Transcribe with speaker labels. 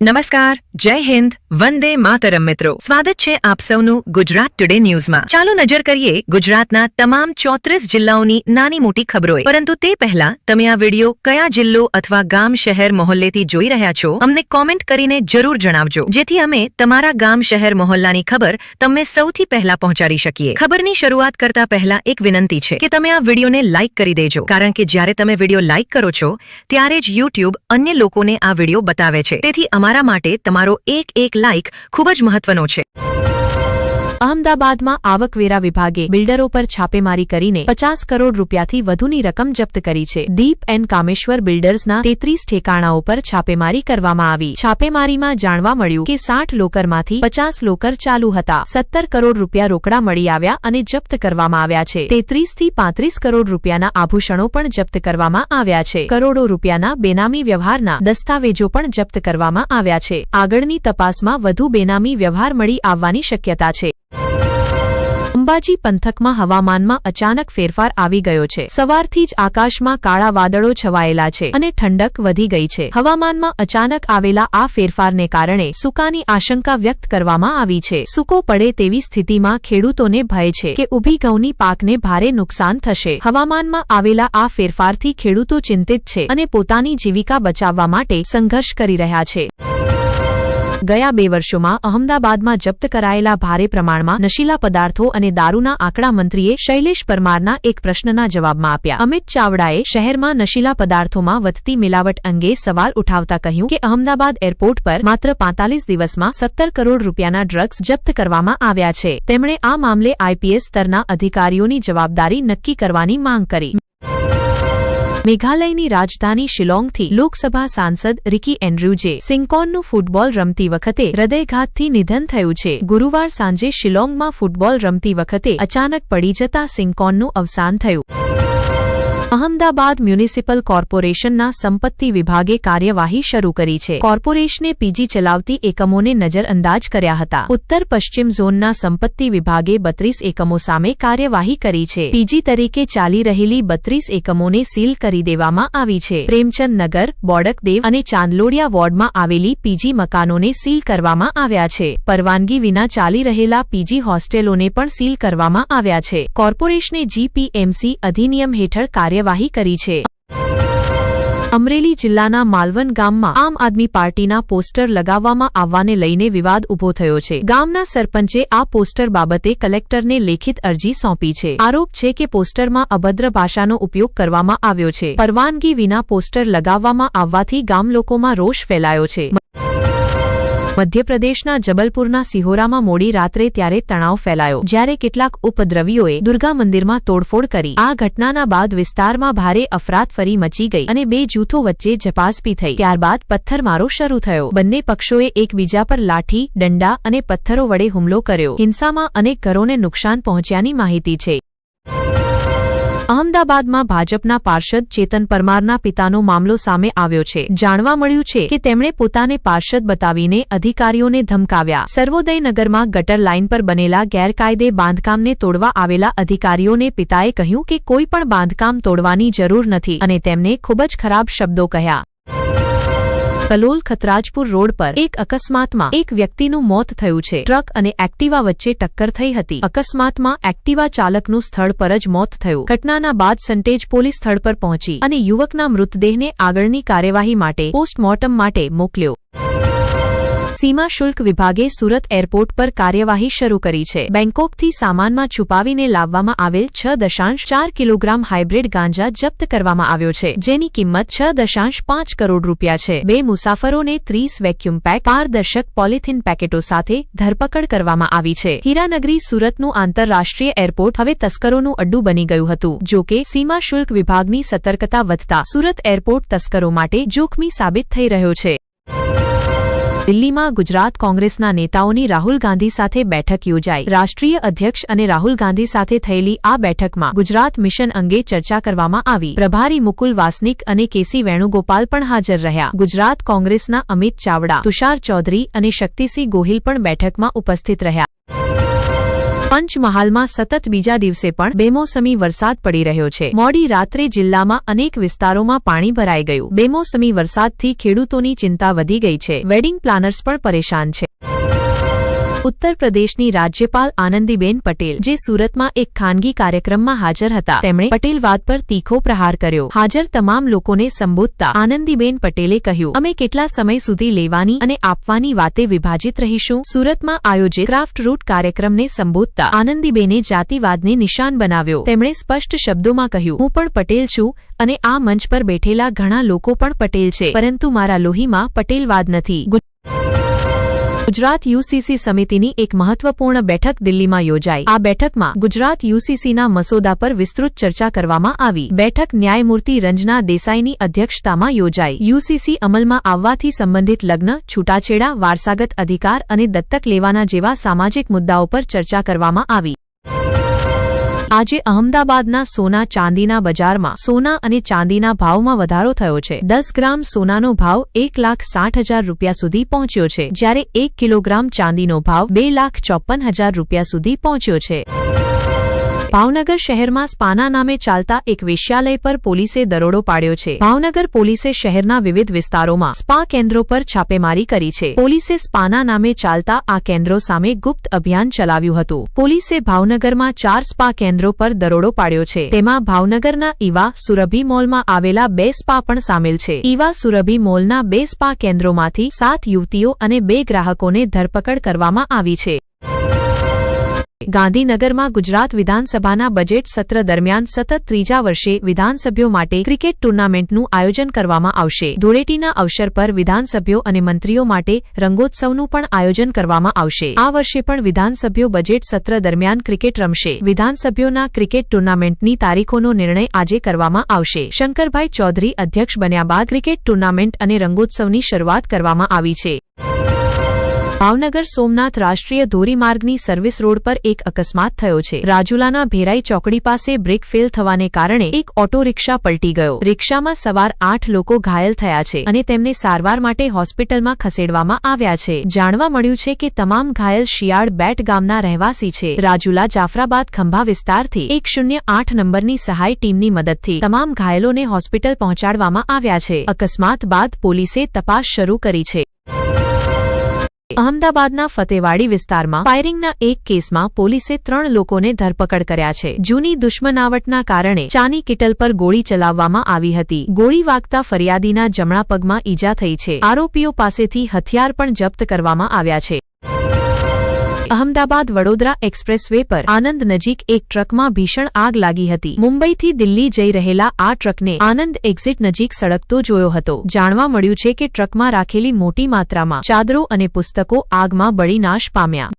Speaker 1: નમસ્કાર, જય હિન્દ, વંદે માતરમ મિત્રો. સ્વાગત છે આપ સૌનું ગુજરાત ટુડે ન્યૂઝમાં. ચાલો નજર કરીએ ગુજરાતના તમામ 34 જિલ્લાઓની નાની મોટી ખબરોએ. પરંતુ તે પહેલા તમે આ વિડિયો કયા જિલ્લો અથવા ગામ શહેર મહોલ્લેથી જોઈ રહ્યા છો અમને કોમેન્ટ કરીને જરૂર જણાવજો, જેથી અમે તમારા ગામ શહેર મહોલ્લાની ખબર તમને સૌથી પહેલા પહોંચાડી શકીએ. ખબરની શરૂઆત કરતા પહેલા એક વિનંતી છે કે તમે આ વિડિયોને લાઇક કરી દેજો, કારણ કે જ્યારે તમે વિડિયો લાઇક કરો છો ત્યારે જ YouTube અન્ય લોકોને આ વિડિયો બતાવે છે. તેથી અમારા માટે તમારો એક લાઇક ખૂબ જ મહત્વનો છે.
Speaker 2: અહમદાબાદમાં આવકવેરા વિભાગે બિલ્ડરો પર છાપેમારી કરીને 50 કરોડ રૂપિયાથી વધુની રકમ જપ્ત કરી છે. દીપ એન્ડ કામેશ્વર બિલ્ડર્સના 33 ઠેકાણાઓ પર છાપેમારી કરવામાં આવી. છાપેમારીમાં જાણવા મળ્યું કે 60 લોકરમાંથી 50 લોકર ચાલુ હતા. 17 કરોડ રૂપિયા રોકડા મળી આવ્યા અને જપ્ત કરવામાં આવ્યા છે. 33 થી 35 કરોડ રૂપિયાના આભૂષણો પણ જપ્ત કરવામાં આવ્યા છે. કરોડો રૂપિયાના બેનામી વ્યવહારના દસ્તાવેજો પણ જપ્ત કરવામાં આવ્યા છે. આગળની તપાસમાં વધુ બેનામી વ્યવહાર મળી આવવાની શક્યતા છે. અંબાજી પંથકમાં હવામાનમાં અચાનક ફેરફાર આવી ગયો છે. સવારથી જ આકાશમાં કાળા વાદળો છવાયેલા છે અને ઠંડક વધી ગઈ છે. હવામાનમાં અચાનક આવેલા આ ફેરફારને કારણે સૂકાની આશંકા વ્યક્ત કરવામાં આવી છે. સૂકો પડે તેવી સ્થિતિમાં ખેડૂતોને ભય છે કે ઊભી ઘઉંની પાકને ભારે નુકસાન થશે. હવામાનમાં આવેલા આ ફેરફારથી ખેડૂતો ચિંતિત છે અને પોતાની જીવિકા બચાવવા માટે સંઘર્ષ કરી રહ્યા છે. ગયા 2 વર્ષોમાં અહમદાબાદમાં જપ્ત કરાયેલા ભારે પ્રમાણમાં નશીલા પદાર્થો અને દારૂના આંકડા મંત્રીએ શૈલેષ પરમારના એક પ્રશ્નના જવાબમાં આપ્યા. અમિત ચાવડાએ શહેરમાં નશીલા પદાર્થોમાં વધતી મિલાવટ અંગે સવાલ ઉઠાવતા કહ્યું કે અહમદાબાદ એરપોર્ટ પર માત્ર 45 દિવસમાં 17 કરોડ રૂપિયાના ડ્રગ્સ જપ્ત કરવામાં આવ્યા છે. તેમણે આ મામલે આઈપીએસ સ્તરના અધિકારીઓની જવાબદારી નક્કી કરવાની માંગ કરી. મેઘાલયની રાજધાની શિલોંગથી લોકસભા સાંસદ રિકી એન્ડ્રુજે સિંકોનનું ફૂટબોલ રમતી વખતે હૃદયઘાતથી નિધન થયું છે. ગુરુવાર સાંજે શિલોંગમાં ફૂટબોલ રમતી વખતે અચાનક પડી જતા સિંકોનનું અવસાન થયું. અહમદાબાદ મ્યુનિસિપલ કોર્પોરેશનના સંપત્તિ વિભાગે કાર્યવાહી શરૂ કરી છે. કોર્પોરેશને પીજી ચલાવતી એકમોને નજરઅંદાજ કર્યા હતા. ઉત્તર પશ્ચિમ ઝોનના સંપત્તિ વિભાગે 32 એકમો સામે કાર્યવાહી કરી છે. પીજી તરીકે ચાલી રહેલી 32 એકમોને સીલ કરી દેવામાં આવી છે. પ્રેમચંદ નગર, બોડકદેવ અને ચાંદલોડિયા વોર્ડમાં આવેલી પીજી મકાનોને સીલ કરવામાં આવ્યા છે. પરવાનગી વિના ચાલી રહેલા પીજી હોસ્ટેલોને પણ સીલ કરવામાં આવ્યા છે. કોર્પોરેશને જીપીએમસી અધિનિયમ હેઠળ કાર્યવાહી કરી છે. અમરેલી જિલ્લાના માલવન ગામમાં આમ આદમી પાર્ટીના પોસ્ટર લગાવવામાં આવવાને લઈને વિવાદ ઉભો થયો છે. ગામના સરપંચે આ પોસ્ટર બાબતે કલેક્ટરને લેખિત અરજી સોંપી છે. આરોપ છે કે પોસ્ટરમાં અભદ્ર ભાષાનો ઉપયોગ કરવામાં આવ્યો છે. પરવાનગી વિના પોસ્ટર લગાવવામાં આવવાથી ગામલોકોમાં રોષ ફેલાયો છે. મધ્યપ્રદેશના જબલપુરના સિહોરામાં મોડી રાત્રે ત્યારે તણાવ ફેલાયો, જ્યારે કેટલાક ઉપદ્રવીઓએ દુર્ગા મંદિરમાં તોડફોડ કરી. આ ઘટનાના બાદ વિસ્તારમાં ભારે અફરાતફરી મચી ગઈ અને 2 જૂથો વચ્ચે ઝપાઝપી થઈ. ત્યારબાદ પથ્થરમારો શરૂ થયો. બંને પક્ષોએ એકબીજા પર લાઠી, દંડા અને પથ્થરો વડે હુમલો કર્યો. હિંસામાં અનેક ઘરોને નુકસાન પહોંચ્યાની માહિતી છે. અહમદાબાદમાં ભાજપના પાર્ષદ ચેતન પરમારના પિતાનો મામલો સામે આવ્યો છે. જાણવા મળ્યું છે કે તેમણે પોતાને પાર્ષદ બતાવીને અધિકારીઓને ધમકાવ્યા. સર્વોદયનગરમાં ગટર લાઇન પર બનેલા ગેરકાયદે બાંધકામને તોડવા આવેલા અધિકારીઓને પિતાએ કહ્યું કે કોઈ પણ બાંધકામ તોડવાની જરૂર નથી અને તેમને ખૂબ જ ખરાબ શબ્દો કહ્યા. કલોલ ખતરાજપુર રોડ પર એક અકસ્માતમાં એક વ્યક્તિનું મોત થયું છે. ટ્રક અને એક્ટિવા વચ્ચે ટક્કર થઈ હતી. અકસ્માતમાં એક્ટિવા ચાલકનું સ્થળ પર જ મોત થયું. ઘટનાના બાદ સન્ટેજ પોલીસ સ્થળ પર પહોંચી અને યુવકના મૃતદેહને આગળની કાર્યવાહી માટે પોસ્ટમોર્ટમ માટે મોકલ્યો. સીમા શુલ્ક વિભાગે સુરત એરપોર્ટ પર કાર્યવાહી શરૂ કરી છે. બેંકોકથી સામાનમાં છુપાવીને લાવવામાં આવેલ 6.4 કિલોગ્રામ હાઇબ્રિડ ગાંજા જપ્ત કરવામાં આવ્યો છે, જેની કિંમત 6.5 કરોડ રૂપિયા છે. 2 મુસાફરોને 30 વેક્યુમ પેક પારદર્શક પોલિથીન પેકેટો સાથે ધરપકડ કરવામાં આવી છે. હીરાનગરી સુરતનું આંતરરાષ્ટ્રીય એરપોર્ટ હવે તસ્કરોનું અડ્ડું બની ગયું હતું. જો કે સીમા શુલ્ક વિભાગની સતર્કતા વધતા સુરત એરપોર્ટ તસ્કરો માટે જોખમી સાબિત થઈ રહ્યો છે. દિલ્હીમાં ગુજરાત કોંગ્રેસના નેતાઓની રાહુલ ગાંધી સાથે બેઠક યોજાઈ. રાષ્ટ્રીય અધ્યક્ષ અને રાહુલ ગાંધી સાથે થયેલી આ બેઠકમાં ગુજરાત મિશન અંગે ચર્ચા કરવામાં આવી. પ્રભારી મુકુલ વાસનિક અને કેસી વેણુગોપાલ પણ હાજર રહ્યા. ગુજરાત કોંગ્રેસના અમિત ચાવડા, તુષાર ચૌધરી અને શક્તિસિંહ ગોહિલ પણ બેઠકમાં ઉપસ્થિત રહ્યા. પંચમહાલમાં સતત બીજા દિવસે પણ બેમોસમી વરસાદ પડી રહ્યો છે. મોડી રાત્રે જિલ્લામાં અનેક વિસ્તારોમાં પાણી ભરાઈ ગયું. બેમોસમી વરસાદથી ખેડૂતોની ચિંતા વધી ગઈ છે. વેડિંગ પ્લાનર્સ પણ પરેશાન છે. ઉત્તર પ્રદેશની રાજ્યપાલ આનંદીબેન પટેલ જે સુરતમાં એક ખાનગી કાર્યક્રમમાં હાજર હતા તેમણે પટેલવાદ પર તીખો પ્રહાર કર્યો. હાજર તમામ લોકોને સંબોધતા આનંદીબેન પટેલે કહ્યું, અમે કેટલા સમય સુધી લેવાની અને આપવાની વાતે વિભાજિત રહીશું. સુરતમાં આયોજિત ક્રાફ્ટ રૂટ કાર્યક્રમને સંબોધતા આનંદીબેને જાતિવાદને નિશાન બનાવ્યો. તેમણે સ્પષ્ટ શબ્દોમાં કહ્યું, હું પણ પટેલ છું અને આ મંચ પર બેઠેલા ઘણા લોકો પણ પટેલ છે, પરંતુ મારા લોહીમાં પટેલવાદ નથી. ગુજરાત યુસીસી સમિતિની એક મહત્વપૂર્ણ બેઠક દિલ્હીમાં યોજાઈ. આ બેઠકમાં ગુજરાત યુસીસીના મસોદા પર વિસ્તૃત ચર્ચા કરવામાં આવી. બેઠક ન્યાયમૂર્તિ રંજના દેસાઈની અધ્યક્ષતામાં યોજાઈ. યુસીસી અમલમાં આવવાથી સંબંધિત લગ્ન, છૂટાછેડા, વારસાગત અધિકાર અને દત્તક લેવાના જેવા સામાજિક મુદ્દાઓ પર ચર્ચા કરવામાં આવી. આજે અહમદાબાદના સોના ચાંદીના બજારમાં સોના અને ચાંદીના ભાવમાં વધારો થયો છે. 10 ગ્રામ સોનાનો ભાવ 1,60,000 રૂપિયા સુધી પહોંચ્યો છે, જ્યારે 1 કિલોગ્રામ ચાંદીનો ભાવ 2,54,000 રૂપિયા સુધી પહોંચ્યો છે. ભાવનગર શહેરમાં સ્પાના નામે ચાલતા એક વેશ્યાલય પર પોલીસે દરોડો પાડ્યો છે. ભાવનગર પોલીસે શહેરના વિવિધ વિસ્તારોમાં સ્પા કેન્દ્રો પર છાપેમારી કરી છે. પોલીસે સ્પાના નામે ચાલતા આ કેન્દ્રો સામે ગુપ્ત અભિયાન ચલાવ્યું હતું. પોલીસે ભાવનગરમાં 4 સ્પા કેન્દ્રો પર દરોડો પાડ્યો છે. તેમાં ભાવનગરના ઈવા સુરભી મોલમાં આવેલા 2 સ્પા પણ સામેલ છે. ઈવા સુરભી મોલના 2 સ્પા કેન્દ્રોમાંથી 7 યુવતીઓ અને 2 ગ્રાહકોને ધરપકડ કરવામાં આવી છે. ગાંધીનગરમાં ગુજરાત વિધાનસભાના બજેટ સત્ર દરમિયાન સતત ત્રીજા વર્ષે વિધાનસભ્યો માટે ક્રિકેટ ટુર્નામેન્ટનું આયોજન કરવામાં આવશે. ધૂળેટીના અવસર પર વિધાનસભ્યો અને મંત્રીઓ માટે રંગોત્સવનું પણ આયોજન કરવામાં આવશે. આ વર્ષે પણ વિધાનસભ્યો બજેટ સત્ર દરમિયાન ક્રિકેટ રમશે. વિધાનસભ્યોના ક્રિકેટ ટુર્નામેન્ટની તારીખોનો નિર્ણય આજે કરવામાં આવશે. શંકરભાઈ ચૌધરી અધ્યક્ષ બન્યા બાદ ક્રિકેટ ટુર્નામેન્ટ અને રંગોત્સવની શરૂઆત કરવામાં આવી છે. ભાવનગર સોમનાથ રાષ્ટ્રીય ધોરીમાર્ગની સર્વિસ રોડ પર એક અકસ્માત થયો છે. રાજુલાના ભેરાઈ ચોકડી પાસે બ્રેક ફેલ થવાને કારણે એક ઓટો રિક્ષા પલટી ગયો. રિક્ષામાં સવાર 8 લોકો ઘાયલ થયા છે અને તેમને સારવાર માટે હોસ્પિટલમાં ખસેડવામાં આવ્યા છે. જાણવા મળ્યું છે કે તમામ ઘાયલ શિયાળ બેટ ગામના રહેવાસી છે. રાજુલા જાફરાબાદ ખંભા વિસ્તારથી 108 નંબરની સહાય ટીમની મદદથી તમામ ઘાયલોને હોસ્પિટલ પહોંચાડવામાં આવ્યા છે. અકસ્માત બાદ પોલીસે તપાસ શરૂ કરી છે. અહમદાબાદના ફતેવાડી વિસ્તારમાં ફાયરિંગના એક કેસમાં પોલીસે 3 લોકોને ધરપકડ કર્યા છે. જૂની દુશ્મનાવટના કારણે ચાની કિટલ પર ગોળી ચલાવવામાં આવી હતી. ગોળી વાગતા ફરિયાદીના જમણા પગમાં ઈજા થઈ છે. આરોપીઓ પાસેથી હથિયાર પણ જપ્ત કરવામાં આવ્યા છે. અહમદાબાદ વડોદરા એક્સપ્રેસ વે પર આનંદ નજીક એક ટ્રકમાં ભીષણ આગ લાગી હતી. મુંબઈથી દિલ્હી જઈ રહેલા આ ટ્રકને આનંદ એક્ઝિટ નજીક સળગતો જોયો હતો. જાણવા મળ્યું છે કે ટ્રકમાં રાખેલી મોટી માત્રામાં ચાદરો અને પુસ્તકો આગમાં બળી નાશ પામ્યા.